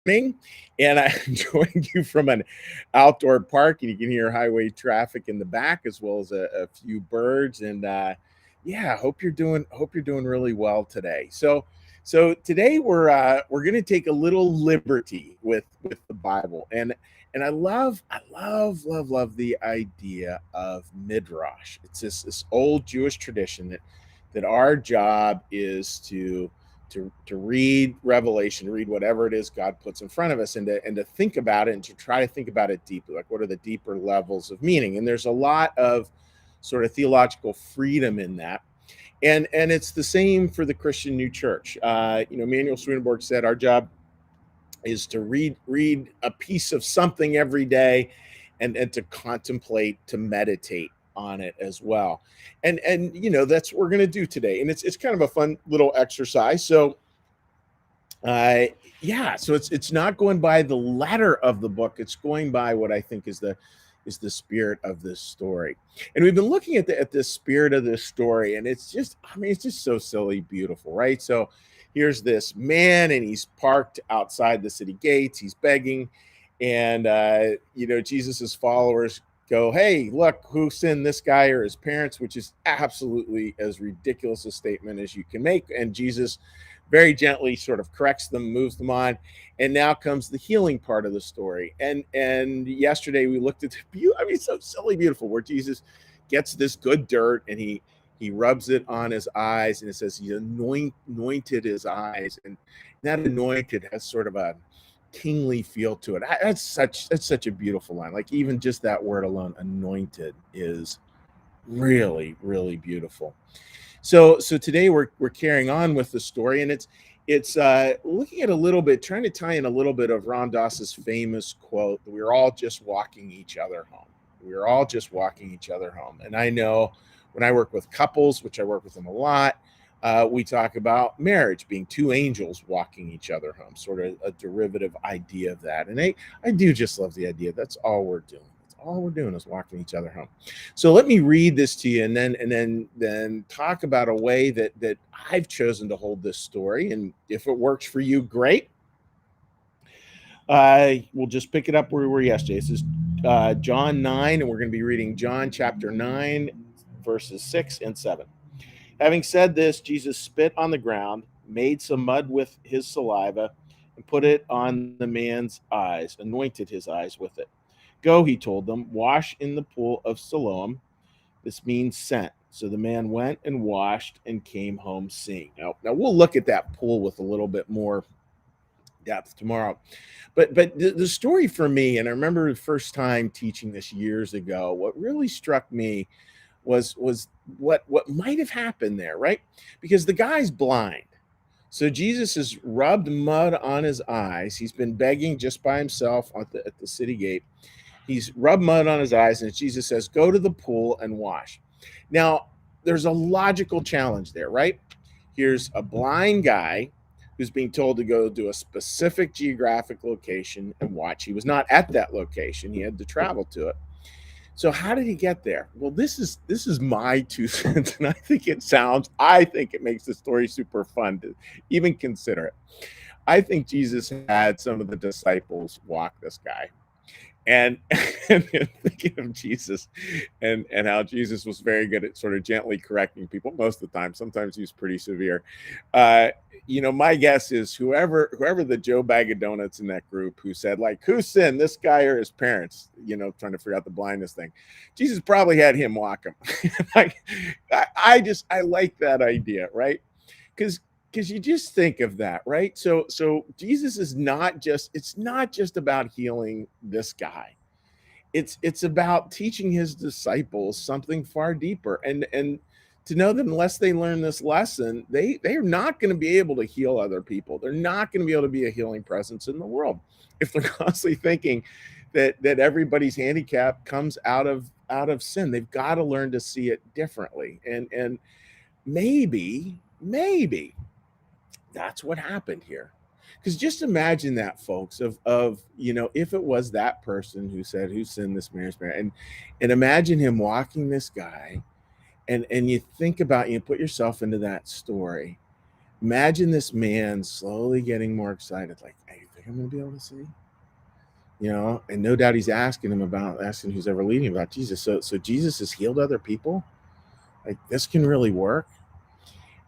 morning, and I'm joining you from an outdoor park, and you can hear highway traffic in the back as well as a few birds. And yeah, hope you're doing really well today. So today we're going to take a little liberty with the Bible, and I love the idea of midrash. It's this old Jewish tradition that our job is to read Revelation, to read whatever it is God puts in front of us, and to think about it and to try to think about it deeply. Like, what are the deeper levels of meaning? And there's a lot of sort of theological freedom in that. And it's the same for the Christian New Church. Manuel Swedenborg said our job is to read a piece of something every day, and to contemplate, to meditate on it as well. And that's what we're going to do today. And it's kind of a fun little exercise. So uh, yeah, so it's not going by the letter of the book. It's going by what I think is the spirit of this story. And we've been looking at this spirit of this story, and it's just so silly beautiful, right? So here's this man, and he's parked outside the city gates. He's begging, and Jesus's followers go, "Hey, look, who sinned, this guy or his parents?" Which is absolutely as ridiculous a statement as you can make. And Jesus very gently sort of corrects them, moves them on. And now comes the healing part of the story. And yesterday we looked at the so silly beautiful, where Jesus gets this good dirt, and he rubs it on his eyes, and it says he anointed his eyes. And that anointed has sort of a kingly feel to it. That's such a beautiful line. Like, even just that word alone, anointed, is really, really beautiful. So today we're carrying on with the story, and it's looking at a little bit, trying to tie in a little bit of Ram Dass's famous quote that we're all just walking each other home. We're all just walking each other home. And I know when I work with couples, which I work with them a lot, we talk about marriage being two angels walking each other home, sort of a derivative idea of that. And I do just love the idea. That's all we're doing. That's all we're doing is walking each other home. So let me read this to you, and then talk about a way that I've chosen to hold this story. And if it works for you, great. We'll just pick it up where we were yesterday. This is John 9, and we're going to be reading John chapter 9, verses 6 and 7. Having said this, Jesus spit on the ground, made some mud with his saliva, and put it on the man's eyes, anointed his eyes with it. Go, he told them, wash in the pool of Siloam. This means sent. So the man went and washed and came home seeing. Now we'll look at that pool with a little bit more depth tomorrow. But the story for me, and I remember the first time teaching this years ago, what really struck me was what might have happened there, right? Because the guy's blind. So Jesus has rubbed mud on his eyes. He's been begging just by himself at the city gate. He's rubbed mud on his eyes, and Jesus says, "Go to the pool and wash." Now, there's a logical challenge there, right? Here's a blind guy who's being told to go to a specific geographic location and watch. He was not at that location. He had to travel to it. So how did he get there? Well, this is my 2 cents, and I think it makes the story super fun to even consider it. I think Jesus had some of the disciples walk this guy. And, and thinking of Jesus, and how Jesus was very good at sort of gently correcting people most of the time. Sometimes he was pretty severe. Uh, my guess is whoever the Joe Bag of Donuts in that group who said, like, who sinned, this guy or his parents, trying to figure out the blindness thing. Jesus probably had him walk him. Like, I like that idea, right? Because you just think of that, right? So Jesus is it's not just about healing this guy. It's about teaching his disciples something far deeper, and to know that unless they learn this lesson, they're not going to be able to heal other people. They're not going to be able to be a healing presence in the world if they're constantly thinking that everybody's handicap comes out of sin. They've got to learn to see it differently. And maybe that's what happened here. Because just imagine that, folks, of if it was that person who said, who sinned, this marriage, and imagine him walking this guy, and you think about, you put yourself into that story. Imagine this man slowly getting more excited, like, hey, I'm going to be able to see? And no doubt he's asking who's ever leading about Jesus. So Jesus has healed other people. Like this can really work.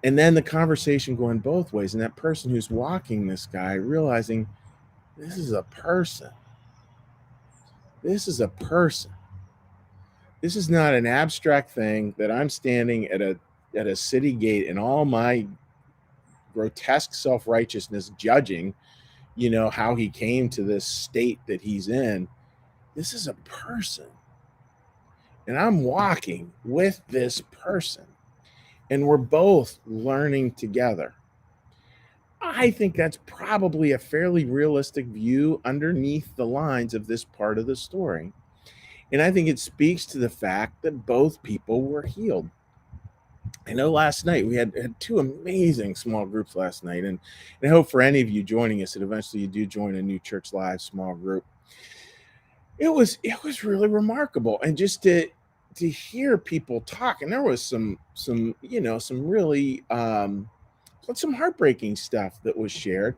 And then the conversation going both ways, and that person who's walking this guy realizing this is a person. This is a person. This is not an abstract thing that I'm standing at a city gate and all my grotesque self-righteousness judging, how he came to this state that he's in. This is a person. And I'm walking with this person. And we're both learning together. I think that's probably a fairly realistic view underneath the lines of this part of the story. And I think it speaks to the fact that both people were healed. I know last night we had two amazing small groups last night, and I hope for any of you joining us that eventually you do join a new Church Live small group. It was really remarkable, and just to hear people talk, and there was some some really some heartbreaking stuff that was shared,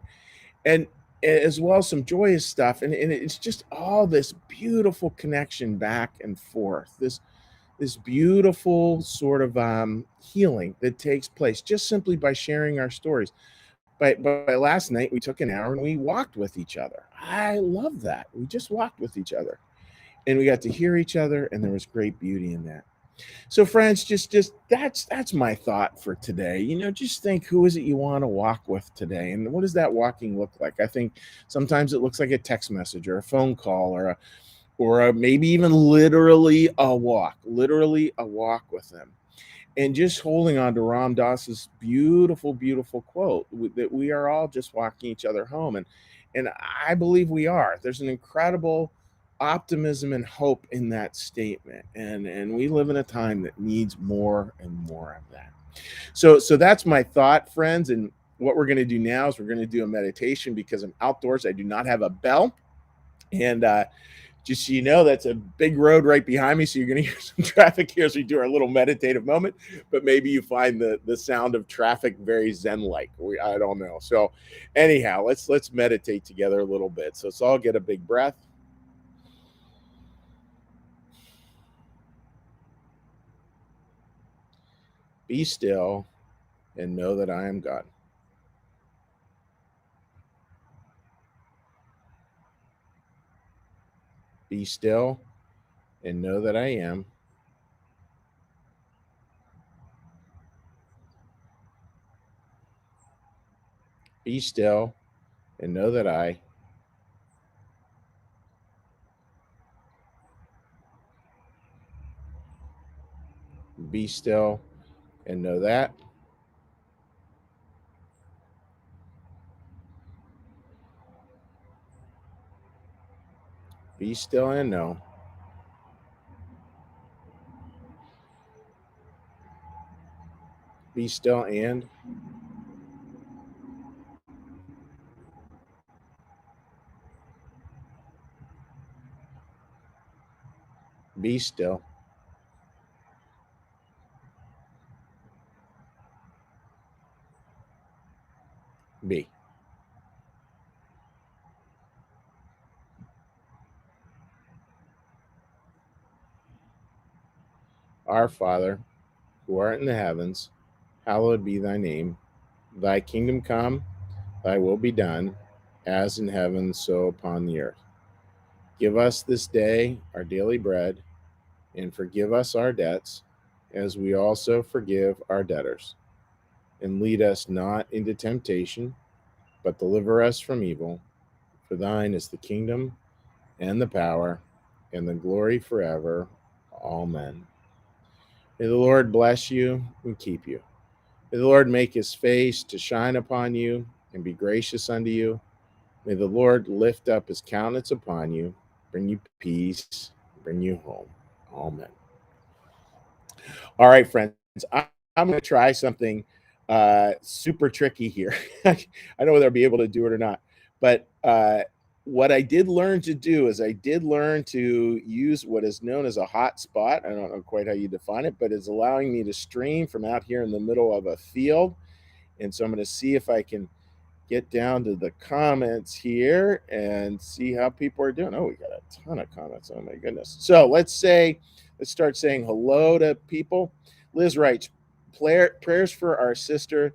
and as well as some joyous stuff, and it's just all this beautiful connection back and forth, this beautiful sort of healing that takes place just simply by sharing our stories. By last night, we took an hour and we walked with each other. I love that. We just walked with each other, and we got to hear each other, and there was great beauty in that. So, friends, just that's my thought for today. Just think, who is it you want to walk with today, and what does that walking look like? I think sometimes it looks like a text message or a phone call or maybe even literally a walk with them, and just holding on to Ram Dass's beautiful, beautiful quote that we are all just walking each other home, and I believe we are. There's an incredible optimism and hope in that statement, and we live in a time that needs more and more of that. So that's my thought, friends. And what we're going to do now is we're going to do a meditation because I'm outdoors. I do not have a bell, and just so you know, that's a big road right behind me. So you're going to hear some traffic here as we do our little meditative moment. But maybe you find the sound of traffic very zen-like. I don't know. So anyhow, let's meditate together a little bit. So let's all get a big breath. Be still and know that I am God. Be still and know that I am. Be still and know that I. Be still and know that. Be still and know. Be still and. Be still. Be. Our Father, who art in the heavens, hallowed be thy name. Thy kingdom come, thy will be done, as in heaven, so upon the earth. Give us this day our daily bread, and forgive us our debts, as we also forgive our debtors. And lead us not into temptation, but deliver us from evil. For thine is the kingdom, and the power, and the glory forever. Amen. May the Lord bless you and keep you. May the Lord make his face to shine upon you and be gracious unto you. May the Lord lift up his countenance upon you, bring you peace, bring you home. Amen. All right, friends, I'm going to try something super tricky here. I don't know whether I'll be able to do it or not, but what I did learn to do is I did learn to use what is known as a hotspot. I don't know quite how you define it, but it's allowing me to stream from out here in the middle of a field. And so I'm going to see if I can get down to the comments here and see how people are doing. Oh, we got a ton of comments. Oh my goodness. So let's start saying hello to people. Liz writes, prayers for our sister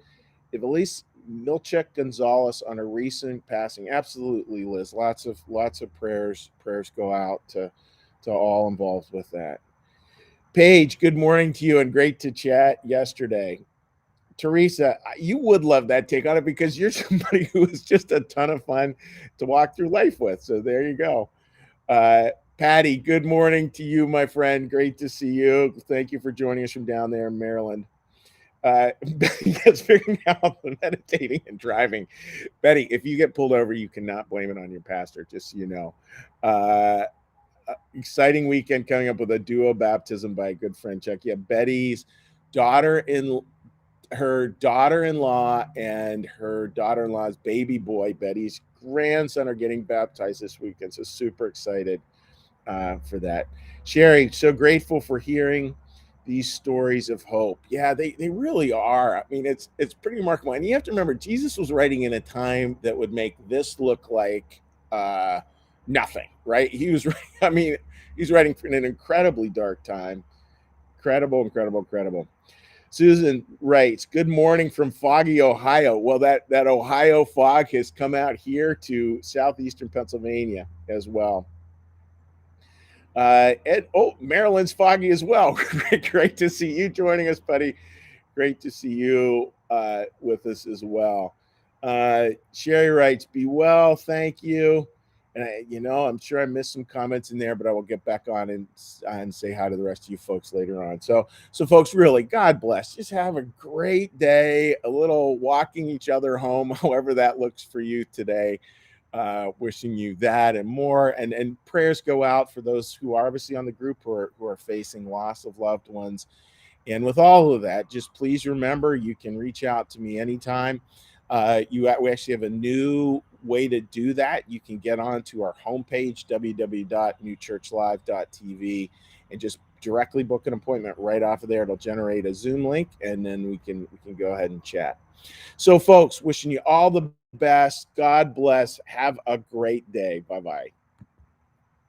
Evelise Milchek Gonzalez on a recent passing. Absolutely, Liz. Lots of prayers go out to all involved with that. Paige, good morning to you and great to chat yesterday. Teresa, you would love that take on it because you're somebody who is just a ton of fun to walk through life with. So there you go. Patty, good morning to you, my friend. Great to see you. Thank you for joining us from down there in Maryland. Yes, figuring out the meditating and driving. Betty, if you get pulled over, you cannot blame it on your pastor, just so you know. Exciting weekend coming up with a duo baptism by a good friend. Check. Yeah, Betty's daughter in her daughter-in-law and her daughter-in-law's baby boy, Betty's grandson, are getting baptized this weekend. So super excited for that. Sherry, so grateful for hearing these stories of hope. Yeah, they really are. I mean, it's pretty remarkable. And you have to remember, Jesus was writing in a time that would make this look like nothing, right? He was, I mean, he's writing in an incredibly dark time. Incredible. Susan writes, good morning from foggy Ohio. Well, that Ohio fog has come out here to southeastern Pennsylvania as well. Maryland's foggy as well. Great to see you joining us, buddy. Great to see you with us as well. Sherry writes, be well, thank you. And I'm sure I missed some comments in there, but I will get back on and say hi to the rest of you folks later on. So folks, really, God bless. Just have a great day. A little walking each other home, however that looks for you today. Wishing you that and more, and prayers go out for those who are obviously on the group who are facing loss of loved ones. And with all of that, just please remember you can reach out to me anytime. We actually have a new way to do that. You can get onto our homepage, www.newchurchlive.tv, and just directly book an appointment right off of there. It'll generate a Zoom link, and then we can go ahead and chat. So, folks, wishing you all the best. God bless. Have a great day. Bye-bye.